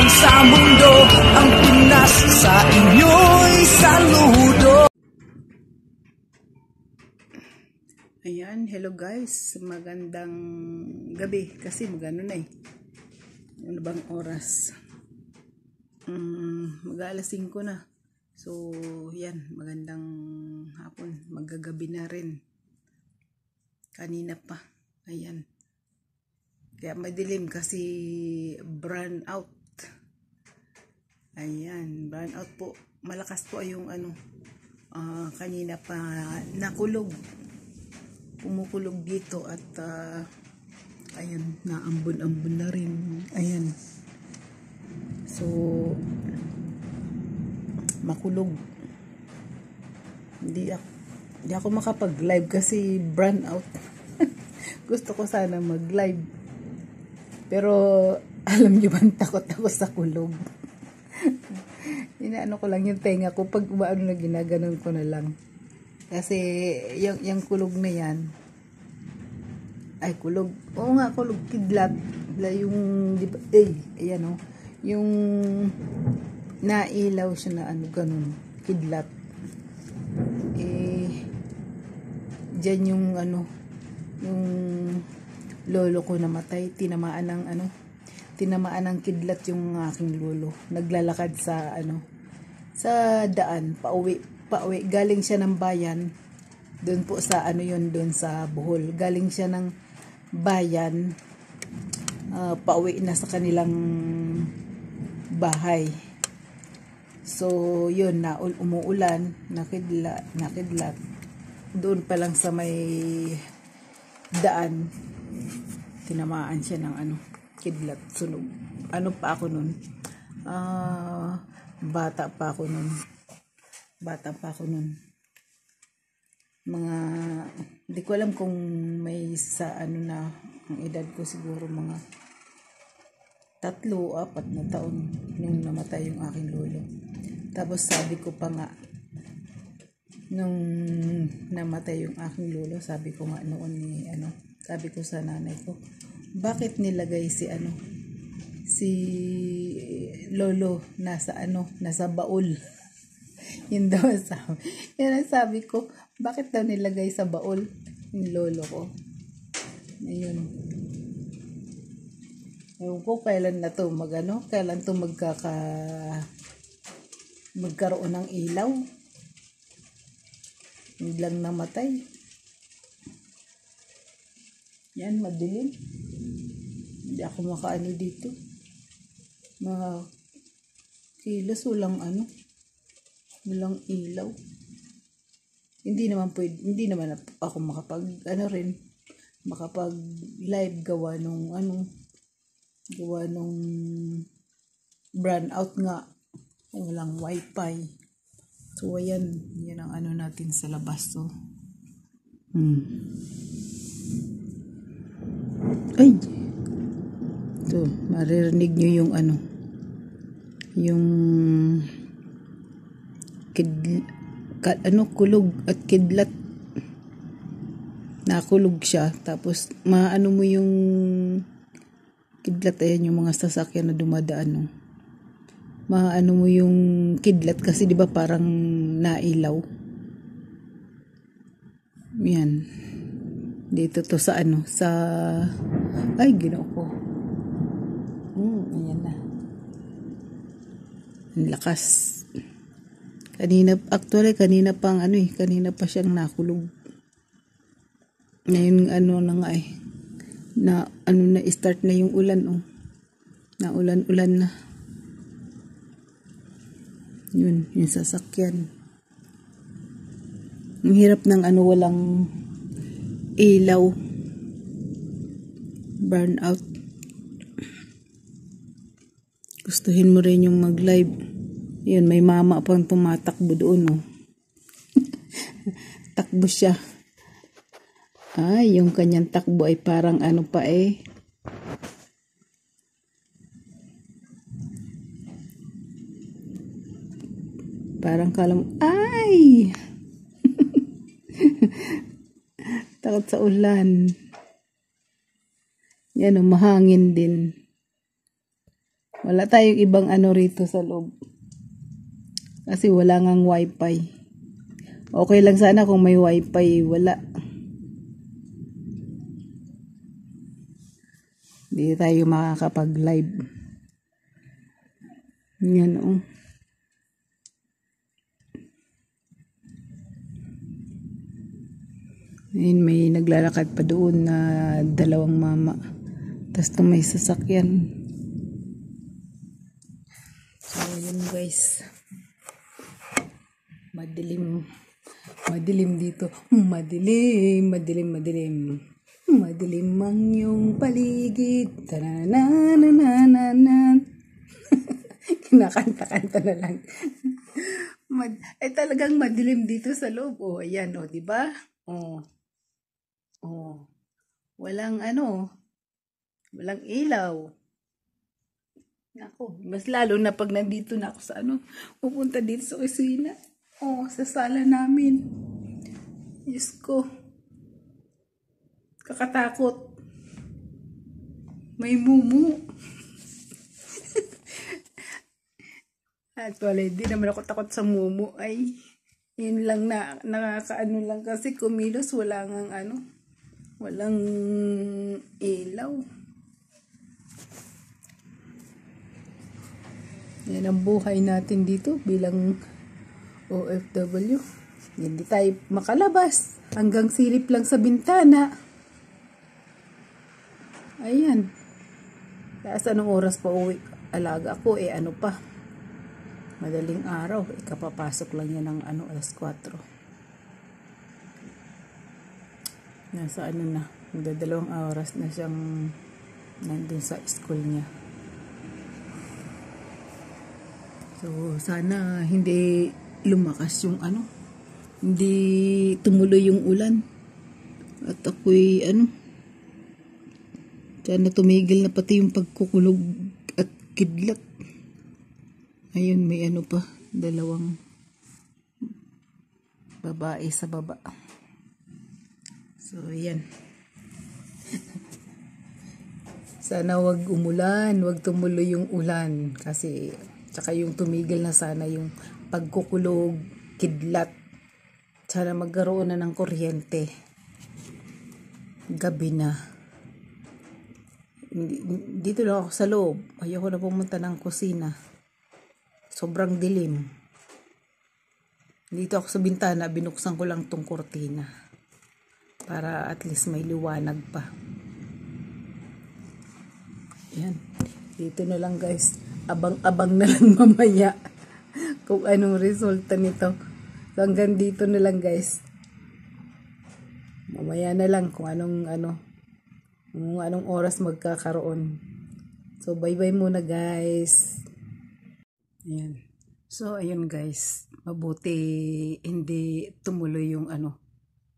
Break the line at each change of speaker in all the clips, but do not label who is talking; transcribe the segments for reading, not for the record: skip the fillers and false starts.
sa mundo, ang Pinas sa inyo'y saludo.
Ayan, hello guys, magandang gabi kasi magano na eh. Ano bang oras? Mag-alas 5 na. So, yan, magandang hapon, magagabi na rin. Kanina pa, ayan. Kaya madilim kasi brown out. Ayan, brown out po. Malakas po yung ano, kanina pa nakulog. Pumukulog dito at ayan, naambon-ambon na rin. Ayan. So, makulog. Hindi ako makapag-live kasi brown out. Gusto ko sana mag-live. Pero, alam nyo ba, takot ako sa kulog. Inaano ko lang yung tenga ko. Pag umaano na, ginaganon ko na lang. Kasi, yung kulog na yan, ay, kulog. Oo nga, kulog. Kidlat. Yung, ayan o. Yung, nailaw siya na ano, ganun. Kidlat. Dyan yung, ano, yung, lolo ko namatay, tinamaan ng kidlat yung aking lolo. Naglalakad sa sa daan, pauwi. Galing siya ng bayan, doon po sa doon sa Bohol. Galing siya ng bayan, pauwi na sa kanilang bahay. So, yun, umuulan, nakidlat. Doon pa lang sa may daan, tinamaan siya ng kidlat, sunog. Ano pa ako nun? Bata pa ako nun. Mga, hindi ko alam kung may sa na, ang edad ko siguro mga 3-4 na taon nung namatay yung aking lolo. Tapos sabi ko pa nga, nung namatay yung aking lolo, sabi ko nga noon sabi ko sa nanay ko, bakit nilagay si lolo nasa baul? Yun daw sabi. Yan ang sabi ko, bakit daw nilagay sa baul yung lolo ko? Ayun. Ewan ko kailan na to kailan to magkaroon ng ilaw. Biglang namatay. Yan, madilim. Hindi ako makaano dito. Kilos, walang ilaw. Hindi naman ako makapag live gawa nung brown out nga. Walang wifi. So, ayan ang natin sa labas. So, ay, ito, maririnig nyo yung kulog at kidlat. Nakulog siya, tapos maano mo yung kidlat, ayan yung mga sasakyan na dumadaan, maano mo yung kidlat kasi 'di ba parang nailaw. Yan. Dito to sa ay, Ginoo ko. Ayan na. Ang lakas. Kanina pa siyang nakulog. Ngayon na nga na start na yung ulan, Naulan-ulan na. Yun, yung sasakyan. Ang hirap ng walang ilaw. Burn out. Gustuhin mo rin yung mag-live. Yun, may mama pang tumatakbo doon, Takbo siya. Yung kanyang takbo ay parang parang ay! Takot sa ulan. Yan, mahangin din. Wala tayong ibang ano rito sa loob. Kasi wala ngang wifi. Okay lang sana kung may wifi. Wala. Hindi tayo makakapag-live. Yan oh. Ayun, may naglalakad pa doon na dalawang mama. Tapos ito may sasakyan. So, yun guys. Madilim. Madilim dito. Madilim, madilim, madilim. Madilim ang iyong paligid. Tanananananan. Kinakanta-kanta na lang. Talagang madilim dito sa loob. Oh, ayan, oh, di ba? Oh. Oh. Walang walang ilaw. Nako, mas lalo na pag nandito na ako sa pupunta dito sa kusina. Oh, sa sala namin. Diyos ko. Kakatakot. May mumu. Actually, hindi naman ako takot sa mumu. Ay, yun lang na, nakakaano lang kasi kumilos, wala ngang walang ilaw. Yan ang buhay natin dito bilang OFW. Hindi tayo makalabas. Hanggang silip lang sa bintana. Ayan. Tapos anong oras pa uwi? Alaga ko ano pa. Madaling araw. Ikapapasok lang yan ng alas 4. Nasa na. Magdadalawang oras na siyang nandun sa school niya. So, sana hindi lumakas yung hindi tumuloy yung ulan. At ako'y sana tumigil na pati yung pagkukulog at kidlat. Ayun, may pa, dalawang babae sa baba. So, ayan. Sana wag umulan, wag tumuloy yung ulan. Kasi, tsaka yung tumigil na sana yung pagkukulog, kidlat. Sana magkaroon na ng kuryente. Gabi na. Dito lang ako sa loob. Ayoko na pumunta ng kusina. Sobrang dilim. Dito ako sa bintana, binuksan ko lang tong kurtina. Para at least may liwanag pa. Yan. Dito na lang guys. Abang-abang na lang mamaya. Kung anong resulta nito. So hanggang dito na lang guys. Mamaya na lang kung anong oras magkakaroon. So bye-bye muna guys. Ayan. So ayun guys. Mabuti hindi tumuloy yung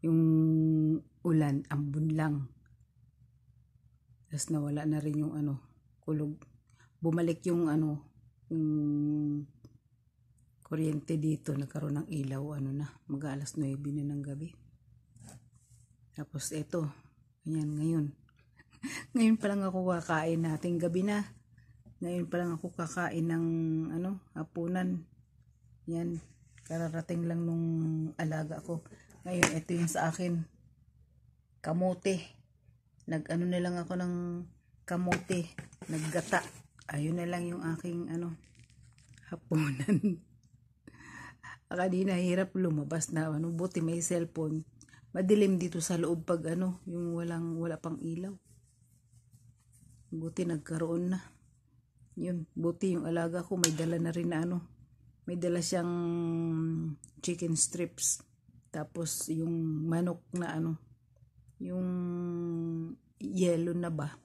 yung ulan, ambon lang. Tapos nawala na rin yung kulog. Bumalik yung yung kuryente dito, nagkaroon ng ilaw, mag-alas 9 na ng gabi. Tapos ito, ayan ngayon. Ngayon pa lang ako kakain, nating gabi na. Ngayon pa lang ako kakain ng hapunan. Yan, kararating lang nung alaga ko. Ngayon, ito yung sa akin. Kamote. Na lang ako ng kamote. Naggata. Ayun na lang yung aking hapunan. Kanina hirap lumabas na buti may cellphone. Madilim dito sa loob pag yung wala pang ilaw. Buti nagkaroon na. Yun, buti yung alaga ko may dala na rin na may dala siyang chicken strips. Tapos yung manok na yung yellow na ba?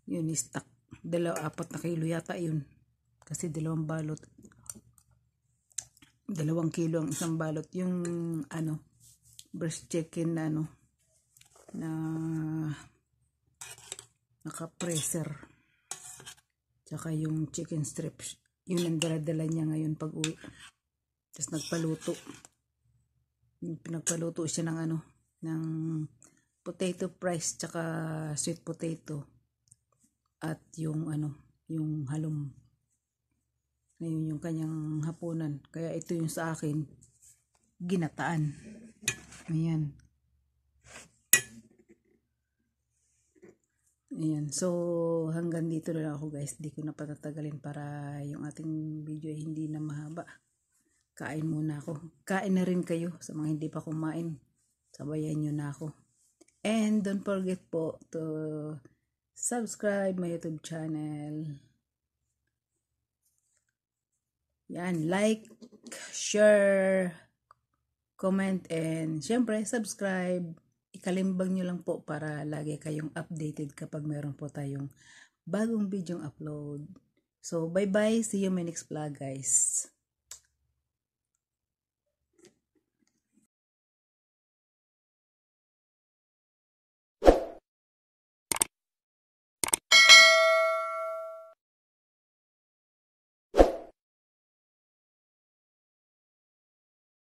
Yun, stock. 4 kilo yata yun. Kasi 2 balot. 2 kilo ang isang balot. Yung breast chicken na na naka-freezer. Tsaka yung chicken strips. Yun ang dala-dala niya ngayon pag uwi. Tapos nagpaluto. Pinagpaluto siya ng ng potato fries tsaka sweet potato. at yung yung halong. Ngayon yung kanyang hapunan. Kaya ito yung sa akin, ginataan. Ayan. Ayan. So, hanggang dito na lang ako guys. Di ko na patatagalin para yung ating video ay hindi na mahaba. Kain muna ako. Kain na rin kayo sa mga hindi pa kumain. Sabayan nyo na ako. And don't forget po to subscribe my YouTube channel. Yan, like, share, comment, and syempre subscribe. Ikalimbang nyo lang po para lagi kayong updated kapag meron po tayong bagong video upload. So, bye-bye. See you in my next vlog, guys.